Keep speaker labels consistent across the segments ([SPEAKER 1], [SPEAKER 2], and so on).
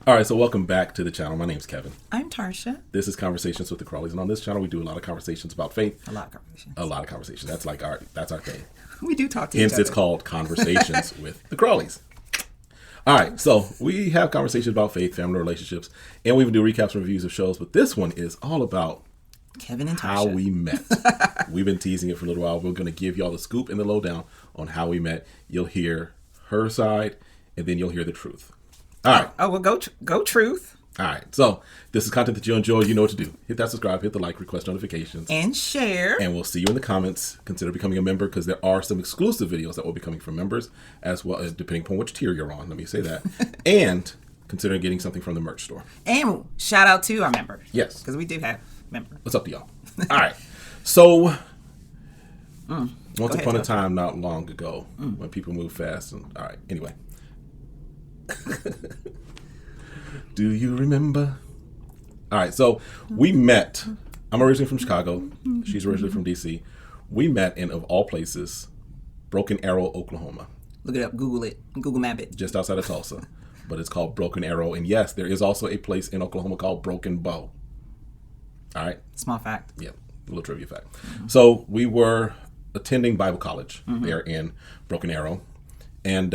[SPEAKER 1] All right, so welcome back to the channel. My name's Kevin.
[SPEAKER 2] I'm Tarsha.
[SPEAKER 1] This is Conversations with the Crawleys, and on this channel, we do a lot of conversations about faith.
[SPEAKER 2] A lot of conversations.
[SPEAKER 1] A lot of conversations. That's like that's our thing.
[SPEAKER 2] We do talk to each
[SPEAKER 1] Hence,
[SPEAKER 2] other.
[SPEAKER 1] it's called Conversations with the Crawleys. All right, so we have conversations about faith, family relationships, and we even do recaps and reviews of shows. But this one is all about
[SPEAKER 2] Kevin and Tarsha.
[SPEAKER 1] how we met. We've been teasing it for a little while. We're going to give y'all the scoop and the lowdown on how we met. You'll hear her side, and then you'll hear the truth. All right.
[SPEAKER 2] Oh, well, go truth.
[SPEAKER 1] All right. So this is content that you enjoy. You know what to do. Hit that subscribe, hit the like, request notifications.
[SPEAKER 2] And share.
[SPEAKER 1] And we'll see you in the comments. Consider becoming a member because there are some exclusive videos that will be coming from members, as well as depending upon which tier you're on. Let me say that. And consider getting something from the merch store.
[SPEAKER 2] And shout out to our members.
[SPEAKER 1] Yes.
[SPEAKER 2] Because we do have members.
[SPEAKER 1] What's up to y'all? All right. So once upon a time, not long ago, when people move fast. And all right. Anyway. Do you remember? All right, so we met. I'm originally from Chicago. She's originally from DC. We met in, of all places, Broken Arrow, Oklahoma.
[SPEAKER 2] Look it up. Google it. Google map it.
[SPEAKER 1] Just outside of Tulsa. But it's called Broken Arrow. And yes, there is also a place in Oklahoma called Broken Bow. All right?
[SPEAKER 2] Small fact.
[SPEAKER 1] Yeah, a little trivia fact. So we were attending Bible college there in Broken Arrow. And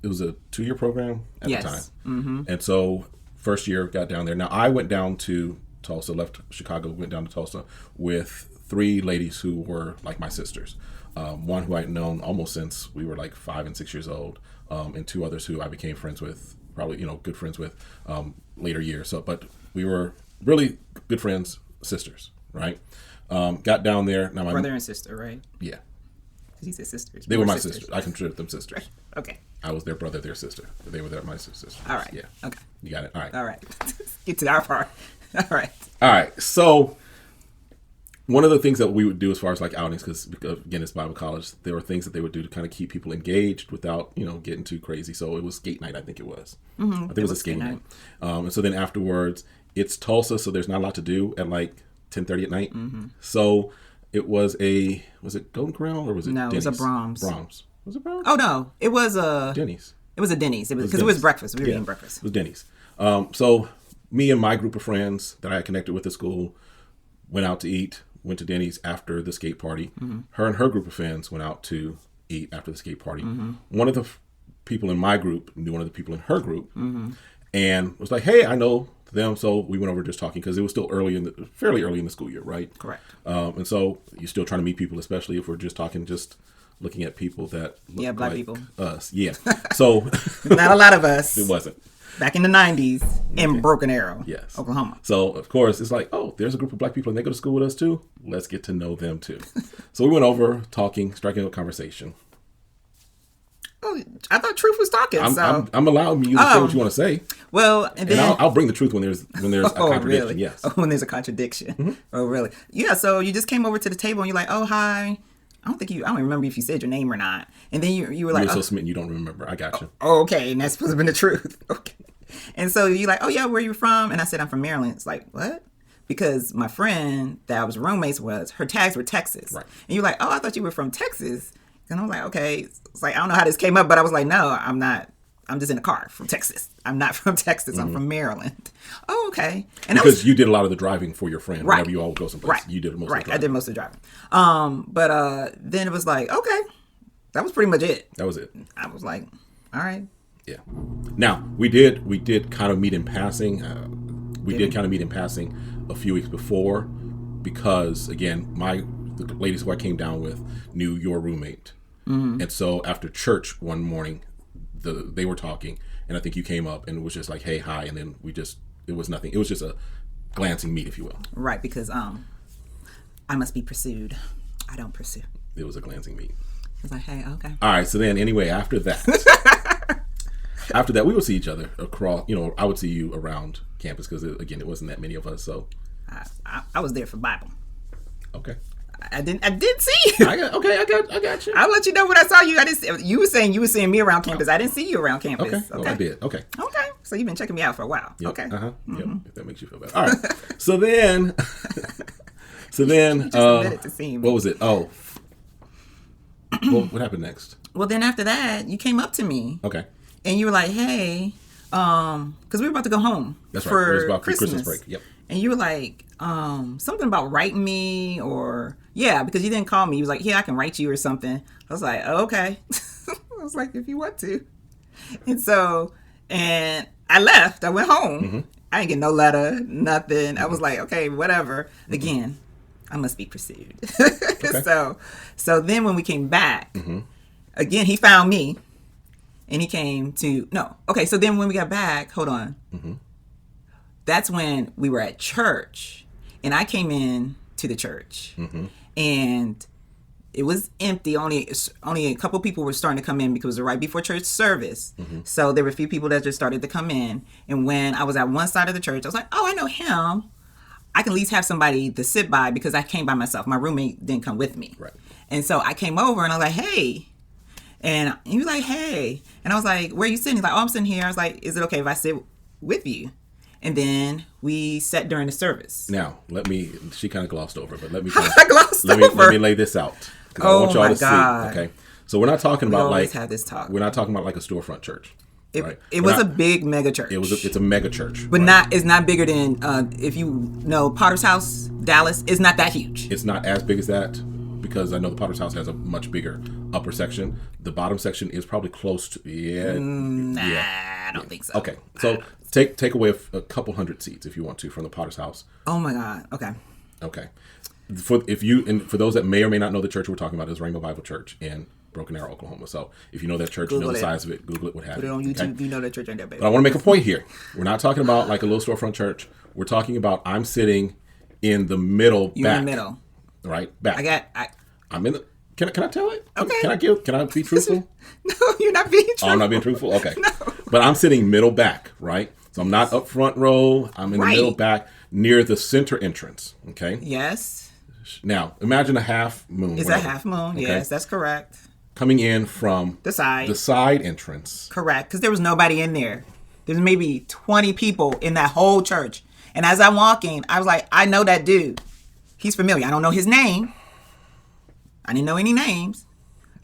[SPEAKER 1] it was a 2-year program at the time. And so first year got down there. Now I went down to Tulsa, left Chicago, went down to Tulsa with 3 ladies who were like my sisters. One who I'd known almost since we were like 5 and 6 years old, and 2 others who I became friends with, probably, good friends with later years. So, but we were really good friends, sisters, right? Got down there. Now my
[SPEAKER 2] Brother and sister, right?
[SPEAKER 1] Yeah.
[SPEAKER 2] Because he said sisters.
[SPEAKER 1] They were my sisters. I consider them sisters.
[SPEAKER 2] Okay.
[SPEAKER 1] I was their brother, their sister. They were my sisters.
[SPEAKER 2] All right.
[SPEAKER 1] Yeah.
[SPEAKER 2] Okay.
[SPEAKER 1] You got it. All right.
[SPEAKER 2] All right. Get to our part. All right.
[SPEAKER 1] All right. So one of the things that we would do as far as like outings, because again, it's Bible college, there were things that they would do to kind of keep people engaged without, getting too crazy. So it was skate night, I think it was. I think it was a skate night. And so then afterwards, it's Tulsa, so there's not a lot to do at like 10:30 at night. So it was it Golden Corral or was it
[SPEAKER 2] No,
[SPEAKER 1] Denny's?
[SPEAKER 2] it was a Brahms.
[SPEAKER 1] Brahms. Was it Brahms?
[SPEAKER 2] Oh, no. It was a...
[SPEAKER 1] Denny's.
[SPEAKER 2] It was a Denny's. Because it was breakfast. We were eating breakfast.
[SPEAKER 1] It was Denny's. So me and my group of friends that I had connected with at school went out to eat, went to Denny's after the skate party. Her and her group of friends went out to eat after the skate party. One of the people in my group knew one of the people in her group and was like, hey, I know them. So we went over just talking because it was still fairly early in the school year, right?
[SPEAKER 2] Correct.
[SPEAKER 1] And so you're still trying to meet people, especially if we're just talking, just looking at people that look
[SPEAKER 2] black
[SPEAKER 1] like
[SPEAKER 2] people.
[SPEAKER 1] Us. Yeah. So
[SPEAKER 2] Not a lot of us.
[SPEAKER 1] it wasn't.
[SPEAKER 2] Back in the 90s in Broken Arrow,
[SPEAKER 1] Yes.
[SPEAKER 2] Oklahoma.
[SPEAKER 1] So, of course, it's like, oh, there's a group of black people and they go to school with us too. Let's get to know them too. So we went over talking, striking up conversation.
[SPEAKER 2] Oh, I thought Truth was talking.
[SPEAKER 1] I'm allowing you to say what you want to say.
[SPEAKER 2] Well, and then...
[SPEAKER 1] I'll bring the truth when there's a contradiction.
[SPEAKER 2] Really?
[SPEAKER 1] Yes.
[SPEAKER 2] Oh, when there's a contradiction. Oh, really? Yeah, so you just came over to the table and you're like, oh, hi. I don't remember if you said your name or not. And then you were like...
[SPEAKER 1] You're so smitten you don't remember. I got you.
[SPEAKER 2] Oh, okay. And that's supposed to have been the truth. Okay. And so you're like, oh, yeah, where are you from? And I said, I'm from Maryland. It's like, what? Because my friend that I was roommates with, her tags were Texas.
[SPEAKER 1] Right.
[SPEAKER 2] And you're like, oh, I thought you were from Texas. And I'm like, okay. It's like, I don't know how this came up, but I was like, no, I'm not. I'm just in a car from Texas. I'm not from Texas. I'm from Maryland. Oh, okay. And
[SPEAKER 1] because you did a lot of the driving for your friend.
[SPEAKER 2] Right.
[SPEAKER 1] Whenever you all go someplace. Right. You did most of the driving.
[SPEAKER 2] I did most of the driving. But then it was like, okay. That was pretty much it.
[SPEAKER 1] That was it.
[SPEAKER 2] I was like, all right.
[SPEAKER 1] Yeah. Now, we did kind of meet in passing. We did kind of meet in passing a few weeks before because, again, the ladies who I came down with knew your roommate. And so after church one morning, they were talking, and I think you came up and it was just like, hey, hi, and then it was nothing. It was just a glancing meet, if you will.
[SPEAKER 2] Right, because I must be pursued. I don't pursue.
[SPEAKER 1] It was a glancing meet.
[SPEAKER 2] It's like, hey, okay.
[SPEAKER 1] All right, so then anyway, after that, we would see each other across, I would see you around campus because, again, it wasn't that many of us, so.
[SPEAKER 2] I was there for Bible.
[SPEAKER 1] Okay.
[SPEAKER 2] I did see you.
[SPEAKER 1] I got you.
[SPEAKER 2] I'll let you know when I saw you. I didn't. You were saying you were seeing me around campus. I didn't see you around campus.
[SPEAKER 1] Okay. Oh, I did. Okay.
[SPEAKER 2] Okay. So you've been checking me out for a while.
[SPEAKER 1] Yep.
[SPEAKER 2] Okay.
[SPEAKER 1] Yep. If that makes you feel better. All right. So then,
[SPEAKER 2] you just admitted to seeing me.
[SPEAKER 1] What was it? Oh. What happened next?
[SPEAKER 2] Well, then after that, you came up to me.
[SPEAKER 1] Okay.
[SPEAKER 2] And you were like, hey, Because we were about to go home.
[SPEAKER 1] That's right.
[SPEAKER 2] For
[SPEAKER 1] It was about
[SPEAKER 2] Christmas.
[SPEAKER 1] Christmas break. Yep.
[SPEAKER 2] And you were like, something about writing me because you didn't call me. You was like, yeah, I can write you or something. I was like, oh, okay. I was like, if you want to. And I left. I went home.
[SPEAKER 1] Mm-hmm.
[SPEAKER 2] I didn't get no letter, nothing. Mm-hmm. I was like, okay, whatever. Mm-hmm. Again, I must be pursued. Okay. So then when we came back, mm-hmm. again, he found me. And he came to, no. Okay, so then when we got back, hold on. Mm-hmm. That's when we were at church. And I came in to the church. Mm-hmm. And it was empty. Only a couple people were starting to come in because it was right before church service. Mm-hmm. So there were a few people that just started to come in. And when I was at one side of the church, I was like, oh, I know him. I can at least have somebody to sit by because I came by myself. My roommate didn't come with me.
[SPEAKER 1] Right.
[SPEAKER 2] And so I came over and I was like, hey. And he was like, hey. And I was like, where are you sitting? He's like, oh, I'm sitting here. I was like, is it okay if I sit with you? And then we sat during the service.
[SPEAKER 1] Now, she kind of glossed over, but let me lay this out.
[SPEAKER 2] Oh, I want y'all to see.
[SPEAKER 1] Okay. So we're not talking about
[SPEAKER 2] have this talk.
[SPEAKER 1] We're not talking about like a storefront church.
[SPEAKER 2] It was a big mega church.
[SPEAKER 1] It's a mega church.
[SPEAKER 2] But it's not bigger than, if you know Potter's House, Dallas, it's not that huge.
[SPEAKER 1] It's not as big as that. Because I know the Potter's House has a much bigger upper section. The bottom section is probably close to
[SPEAKER 2] I don't think so.
[SPEAKER 1] Okay, so take away a couple hundred seats if you want to from the Potter's House.
[SPEAKER 2] Oh my God. Okay.
[SPEAKER 1] For those that may or may not know the church we're talking about is Rainbow Bible Church in Broken Arrow, Oklahoma. So if you know that church, you know the size of it. Google it. What have you?
[SPEAKER 2] Put it on YouTube. Okay? You know that church ain't that big.
[SPEAKER 1] But I want to make a point here. We're not talking about like a little storefront church. We're talking about I'm sitting in the middle.
[SPEAKER 2] You're in the middle.
[SPEAKER 1] Right back. I'm in the. Can I tell it?
[SPEAKER 2] Okay.
[SPEAKER 1] Can I be truthful?
[SPEAKER 2] No, you're not being truthful.
[SPEAKER 1] Oh, I'm not being truthful? Okay.
[SPEAKER 2] No.
[SPEAKER 1] But I'm sitting middle back, right? So I'm not up front row. I'm in the middle back near the center entrance. Okay.
[SPEAKER 2] Yes.
[SPEAKER 1] Now, imagine a half moon.
[SPEAKER 2] It's a half moon. Okay? Yes, that's correct.
[SPEAKER 1] Coming in from
[SPEAKER 2] the side
[SPEAKER 1] entrance.
[SPEAKER 2] Correct. Because there was nobody in there. There's maybe 20 people in that whole church. And as I'm walking, I was like, I know that dude. He's familiar. I don't know his name. I didn't know any names.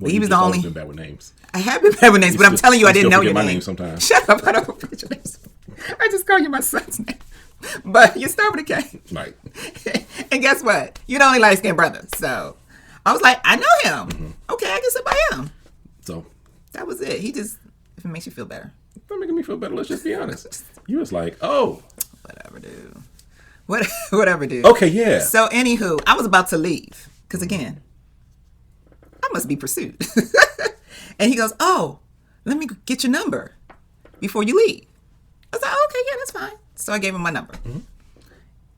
[SPEAKER 2] But he was the only.
[SPEAKER 1] Been bad with names.
[SPEAKER 2] I have been bad with names, but I'm telling you, I didn't know your name.
[SPEAKER 1] Sometimes.
[SPEAKER 2] Shut up! I don't forget your names. I just call you my son's name. But you start with a K.
[SPEAKER 1] Right.
[SPEAKER 2] And guess what? You're the only light skinned brother. So I was like, I know him. Mm-hmm. Okay, I can sit by him.
[SPEAKER 1] So
[SPEAKER 2] that was it. If it makes you feel better.
[SPEAKER 1] It's not making me feel better. Let's just be honest. You was like, oh.
[SPEAKER 2] Whatever, dude. Whatever, dude.
[SPEAKER 1] Okay, yeah.
[SPEAKER 2] So anywho, I was about to leave because again. I must be pursued. And he goes, oh, let me get your number before you leave. I was like, oh, okay, yeah, that's fine. So I gave him my number. Mm-hmm.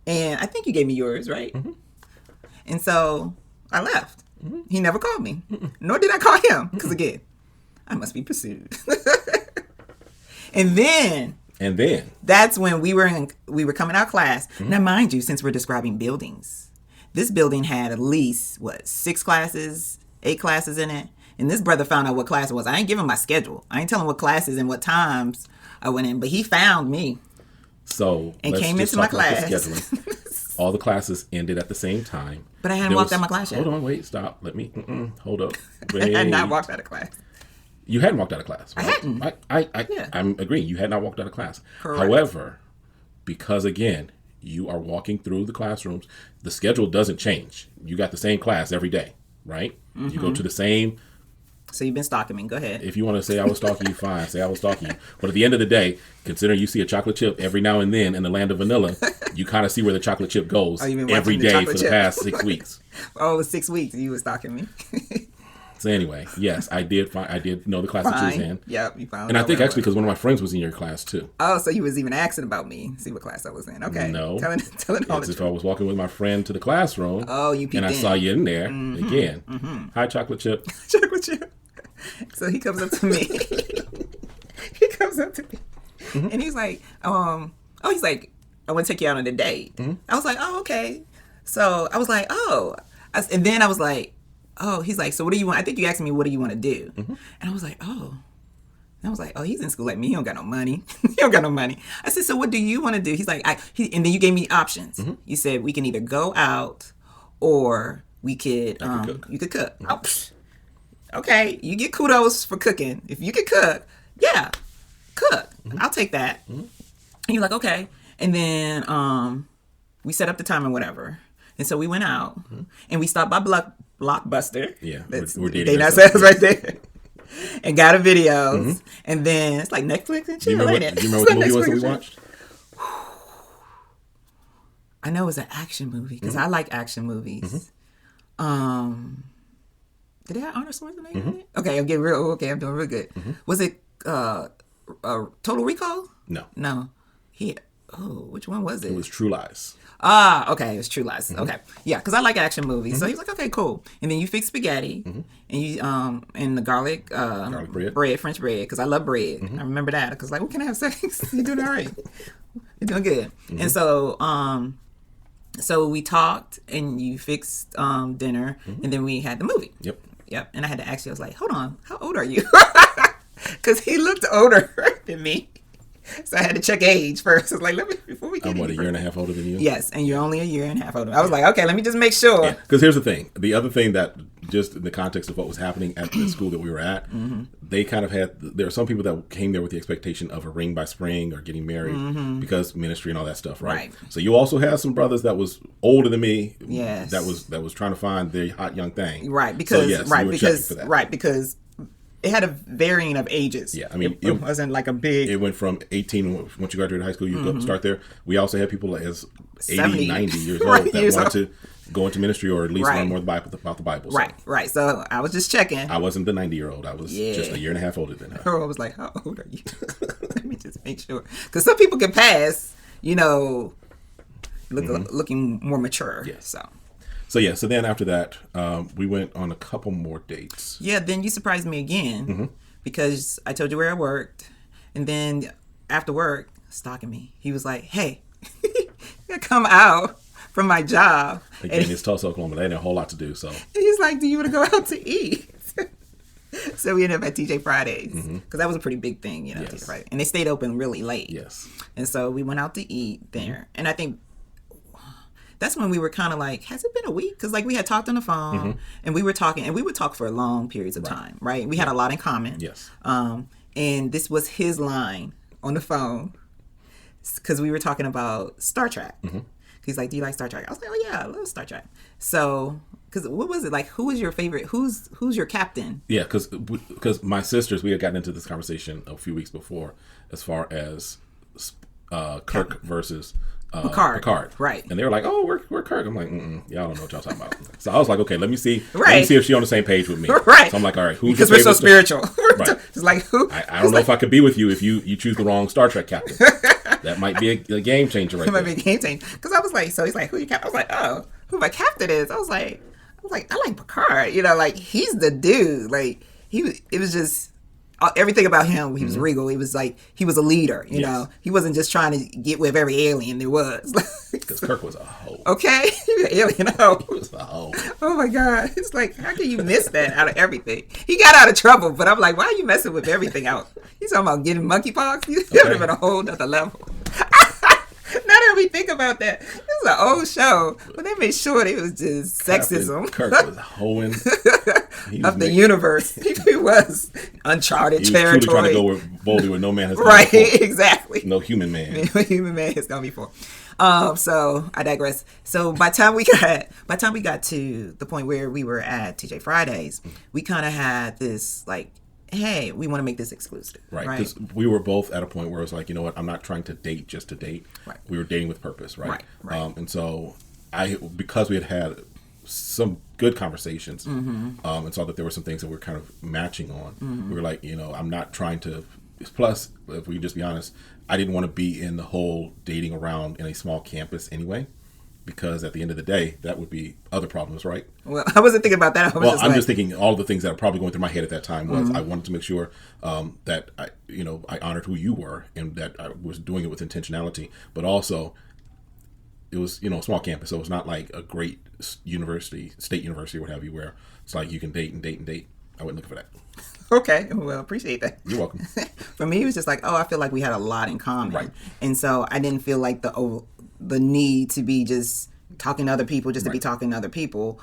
[SPEAKER 2] And I think you gave me yours, right? Mm-hmm. And so I left. Mm-hmm. He never called me. Mm-mm. Nor did I call him. Because again, I must be pursued. And then that's when we were coming out of class. Mm-hmm. Now, mind you, since we're describing buildings, this building had at least, 6 classes, 8 classes in it. And this brother found out what class it was. I ain't give him my schedule. I ain't tell him what classes and what times I went in. But he found me.
[SPEAKER 1] So
[SPEAKER 2] and came into my class.
[SPEAKER 1] All the classes ended at the same time.
[SPEAKER 2] But I hadn't walked out of my class yet.
[SPEAKER 1] Hold on, wait, stop. Let me, hold up.
[SPEAKER 2] Wait. I had not walked out of class.
[SPEAKER 1] You hadn't walked out of class. Right?
[SPEAKER 2] I hadn't.
[SPEAKER 1] Yeah. I'm agreeing. You had not walked out of class.
[SPEAKER 2] Correct.
[SPEAKER 1] However, because again, you are walking through the classrooms, the schedule doesn't change. You got the same class every day, right? Mm-hmm. You go to the same.
[SPEAKER 2] So you've been stalking me. Go ahead.
[SPEAKER 1] If you want to say I was stalking you, fine. Say I was stalking you. But at the end of the day, considering you see a chocolate chip every now and then in the land of vanilla, you kind of see where the chocolate chip goes every day for the past 6 weeks.
[SPEAKER 2] Oh, 6 weeks you were stalking me.
[SPEAKER 1] So anyway, yes, I did know the class that you was in.
[SPEAKER 2] Yep, you found.
[SPEAKER 1] And I think actually because one of my friends was in your class too.
[SPEAKER 2] Oh, so you was even asking about me, see what class I was in. Okay.
[SPEAKER 1] No.
[SPEAKER 2] Telling all the truth.
[SPEAKER 1] If I was walking with my friend to the classroom.
[SPEAKER 2] Oh, you peeped in.
[SPEAKER 1] And I saw you in there again. Mm-hmm. Hi, chocolate chip.
[SPEAKER 2] Chocolate chip. So he comes up to me. Mm-hmm. And he's like, he's like, I want to take you out on a date. Mm-hmm. I was like, oh, okay. So I was like, oh. And then I was like, oh, he's like, so what do you want? I think you asked me, what do you want to do? Mm-hmm. And I was like, oh. And I was like, oh, he's in school like me. He don't got no money. I said, so what do you want to do? He's like, and then you gave me options. Mm-hmm. You said we can either go out or we could, you could cook. Mm-hmm. Oh, okay, you get kudos for cooking. If you could cook, yeah, cook. I'll take that. And you're like, okay. And then we set up the time and whatever. And so we went out and we stopped by Blockbuster.
[SPEAKER 1] Yeah,
[SPEAKER 2] we're dating ourselves right there. And got a videos. And then it's like Netflix and chill, ain't it?
[SPEAKER 1] Do you remember what the movie was that we watched?
[SPEAKER 2] I know it was an action movie because I like action movies. Did it have Arnold Schwarzenegger in it? Okay, I'm doing real good. Was it Total Recall?
[SPEAKER 1] No.
[SPEAKER 2] Which one was it?
[SPEAKER 1] It was True Lies.
[SPEAKER 2] Okay, it was True Lies. Okay, yeah, because I like action movies. So he was like, okay, cool. And then you fix spaghetti, and you and the garlic bread, French bread, because I love bread. I remember that because like, we can have sex. You're doing all right. You're doing good. And so so we talked, and you fixed dinner, and then we had the movie. Yep. And I had to ask you, I was like, hold on, how old are you? Because he looked older than me. So I had to check age first. I was like, before we get
[SPEAKER 1] I'm a year and a half older than you?
[SPEAKER 2] Yes, and you're only a year and a half older. I was like, okay, let me just make sure.
[SPEAKER 1] Because here's the thing. The other thing that, just in the context of what was happening at the school that we were at, they kind of there are some people that came there with the expectation of a ring by spring or getting married because ministry and all that stuff, right? So you also have some brothers that was older than me.
[SPEAKER 2] Yes.
[SPEAKER 1] That was trying to find their hot young thing.
[SPEAKER 2] Right, because
[SPEAKER 1] you were checking for that.
[SPEAKER 2] Because it had a varying of ages.
[SPEAKER 1] Yeah, I mean,
[SPEAKER 2] it wasn't like a big.
[SPEAKER 1] It went from 18 once you graduated high school. You go start there. We also had people as 80,
[SPEAKER 2] 70.
[SPEAKER 1] 90 years old that wanted to go into ministry or at least learn more about the Bible. So
[SPEAKER 2] Right. So I was just checking.
[SPEAKER 1] I wasn't the 90-year-old. I was just a year and a half older than her.
[SPEAKER 2] Girl was like, "How old are you?" Let me just make sure, because some people can pass, looking more mature.
[SPEAKER 1] Yeah. So then after that, we went on a couple more dates.
[SPEAKER 2] Yeah, then you surprised me again because I told you where I worked, and then after work, stalking me. He was like, "Hey, you come out from my job."
[SPEAKER 1] Again, it's Tulsa, Oklahoma. They had a whole lot to do. So
[SPEAKER 2] he's like, "Do you want to go out to eat?" So we ended up at TJ Fridays because that was a pretty big thing, TJ Fridays, and they stayed open really late.
[SPEAKER 1] Yes,
[SPEAKER 2] and so we went out to eat there, and I think that's when we were kind of like, has it been a week? Because like we had talked on the phone and we were talking, and we would talk for long periods of time, right? We had a lot in common.
[SPEAKER 1] Yes.
[SPEAKER 2] And this was his line on the phone because we were talking about Star Trek. He's like, do you like Star Trek? I was like, oh yeah, I love Star Trek. So, because what was it like? Who was your favorite? Who's your captain?
[SPEAKER 1] Yeah, because my sisters, we had gotten into this conversation a few weeks before as far as Kirk versus Picard.
[SPEAKER 2] Right.
[SPEAKER 1] And they were like, oh, we're Kirk. I'm like, y'all don't know what y'all talking about. So I was like, okay, let me see if she's on the same page with me.
[SPEAKER 2] Right.
[SPEAKER 1] So I'm like, all right, who's
[SPEAKER 2] because we're so spiritual. Right. It's like, who?
[SPEAKER 1] I don't know if I could be with you if you choose the wrong Star Trek captain. That might be a game changer right there. It might
[SPEAKER 2] be a game changer. Because I was like, so he's like, who your captain? I was like, oh, who my captain is? I was like, I like Picard. Like he's the dude. Like it was just everything about him. He was regal. He was like, he was a leader. You know, he wasn't just trying to get with every alien there was.
[SPEAKER 1] Because Kirk was a hoe.
[SPEAKER 2] Okay, he was an alien hoe.
[SPEAKER 1] He was a hoe.
[SPEAKER 2] Oh my God, it's like, how can you miss that out of everything? He got out of trouble, but I'm like, why are you messing with everything out? He's talking about getting monkeypox. He's been a whole nother level. Now that we think about that, this is an old show, but they made sure it was just sexism.
[SPEAKER 1] Kirk was hoeing
[SPEAKER 2] of the universe. He was uncharted territory.
[SPEAKER 1] He was truly trying to go boldly where no man has gone
[SPEAKER 2] right,
[SPEAKER 1] before.
[SPEAKER 2] Exactly.
[SPEAKER 1] No human man.
[SPEAKER 2] No human man has gone before. So I digress. So by the time we got to the point where we were at TJ Fridays, we kind of had this like, hey, we want to make this exclusive.
[SPEAKER 1] Right. Because we were both at a point where it was like, you know what, I'm not trying to date just to date.
[SPEAKER 2] Right.
[SPEAKER 1] We were dating with purpose, right?
[SPEAKER 2] Right.
[SPEAKER 1] And so because we had some good conversations and saw that there were some things that we were kind of matching on, we were like, I'm not trying to, plus, if we just be honest, I didn't want to be in the whole dating around in a small campus anyway. Because at the end of the day, that would be other problems, right?
[SPEAKER 2] Well, I wasn't thinking about that.
[SPEAKER 1] I'm just thinking all the things that are probably going through my head at that time was I wanted to make sure that I honored who you were and that I was doing it with intentionality. But also, it was a small campus, so it's not like a great university, state university, what have you, where it's like you can date and date and date. I wasn't looking for that.
[SPEAKER 2] Okay, well, appreciate that.
[SPEAKER 1] You're welcome.
[SPEAKER 2] For me, it was just like, I feel like we had a lot in common,
[SPEAKER 1] right?
[SPEAKER 2] And so I didn't feel like the need to be just talking to other people just to be talking to other people.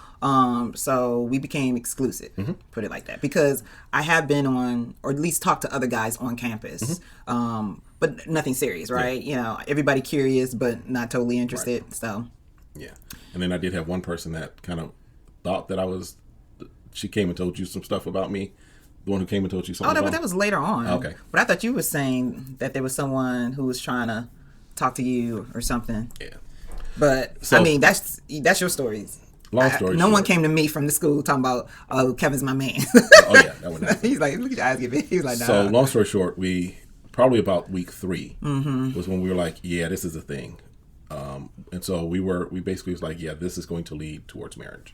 [SPEAKER 2] So we became exclusive, put it like that, because I have been on, or at least talked to other guys on campus, but nothing serious, right? You know, everybody curious, but not totally interested. Right. So,
[SPEAKER 1] yeah. And then I did have one person that kind of thought that she came and told you some stuff about me. The one who came and told you something.
[SPEAKER 2] Oh, but that was later on.
[SPEAKER 1] Okay.
[SPEAKER 2] But I thought you were saying that there was someone who was trying to talk to you or something.
[SPEAKER 1] Yeah.
[SPEAKER 2] But so, I mean, that's your stories.
[SPEAKER 1] Long story.
[SPEAKER 2] No one came to me from the school talking about, "Oh, Kevin's my man."
[SPEAKER 1] Oh yeah, that would happen.
[SPEAKER 2] He's like, "Look at your eyes get big." He was like, "Nah."
[SPEAKER 1] So long story short, we probably about week 3 was when we were like, "Yeah, this is a thing," and so we basically was like, "Yeah, this is going to lead towards marriage."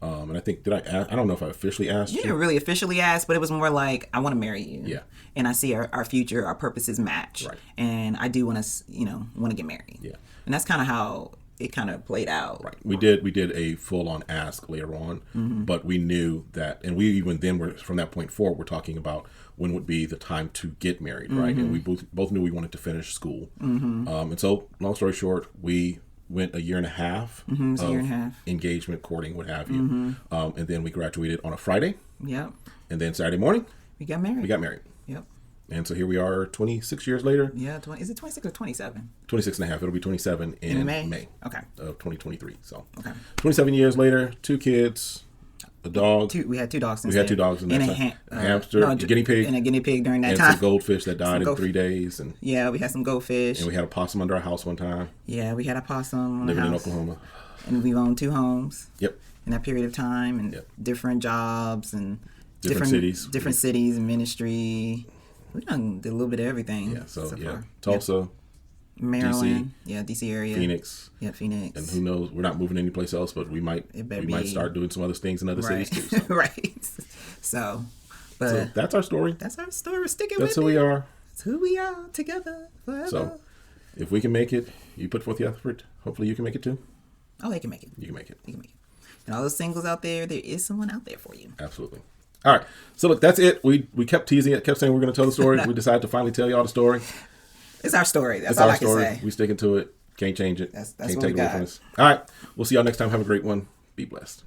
[SPEAKER 1] And I think I don't know if I officially asked you.
[SPEAKER 2] You didn't really officially ask, but it was more like, I want to marry you.
[SPEAKER 1] Yeah.
[SPEAKER 2] And I see our future, our purposes match.
[SPEAKER 1] Right.
[SPEAKER 2] And I do want to, want to get married.
[SPEAKER 1] Yeah.
[SPEAKER 2] And that's kind of how it kind of played out.
[SPEAKER 1] Right. We did a full on ask later on, but we knew that, and we even then were, from that point forward, we're talking about when would be the time to get married, right? And we both knew we wanted to finish school. And so, long story short, we went a year and a half of engagement, courting, what have you. And then we graduated on a Friday.
[SPEAKER 2] Yep.
[SPEAKER 1] And then Saturday morning,
[SPEAKER 2] we got married. Yep.
[SPEAKER 1] And so here we are 26 years later.
[SPEAKER 2] Yeah. Is it 26 or 27?
[SPEAKER 1] 26 and a half. It'll be 27 in May.
[SPEAKER 2] Okay.
[SPEAKER 1] Of 2023. So,
[SPEAKER 2] okay.
[SPEAKER 1] 27 years later, 2 kids, a dog.
[SPEAKER 2] We had 2 dogs.
[SPEAKER 1] We had 2 dogs in that time. A hamster, a guinea pig.
[SPEAKER 2] And a guinea pig during that
[SPEAKER 1] and
[SPEAKER 2] time.
[SPEAKER 1] Some goldfish that died in 3 days. And
[SPEAKER 2] yeah, we had some goldfish.
[SPEAKER 1] And we had a possum under our house one time.
[SPEAKER 2] Yeah, we had a possum
[SPEAKER 1] living in Oklahoma.
[SPEAKER 2] And we've owned 2 homes.
[SPEAKER 1] Yep.
[SPEAKER 2] In that period of time, and different jobs and
[SPEAKER 1] different
[SPEAKER 2] cities and ministry. We done did a little bit of everything.
[SPEAKER 1] Yeah. So Tulsa,
[SPEAKER 2] Maryland, DC area,
[SPEAKER 1] Phoenix.
[SPEAKER 2] Yeah, Phoenix.
[SPEAKER 1] And who knows? We're not moving anyplace else, but we might start doing some other things in other cities too. So.
[SPEAKER 2] Right. So
[SPEAKER 1] that's our story.
[SPEAKER 2] That's our story. We're sticking
[SPEAKER 1] with it.
[SPEAKER 2] That's
[SPEAKER 1] who we are.
[SPEAKER 2] That's who we are together forever.
[SPEAKER 1] So if we can make it, you put forth the effort. Hopefully you can make it too.
[SPEAKER 2] Oh, they can make it.
[SPEAKER 1] You can make it.
[SPEAKER 2] You can make it. And all those singles out there is someone out there for you.
[SPEAKER 1] Absolutely. All right. So look, that's it. We kept teasing it, kept saying we're going to tell the story. We decided to finally tell y'all the story.
[SPEAKER 2] It's our story. That's all I can say.
[SPEAKER 1] We sticking to it. Can't change it.
[SPEAKER 2] That's
[SPEAKER 1] Can't
[SPEAKER 2] what
[SPEAKER 1] take
[SPEAKER 2] we
[SPEAKER 1] it away
[SPEAKER 2] got.
[SPEAKER 1] from us. All right. We'll see y'all next time. Have a great one. Be blessed.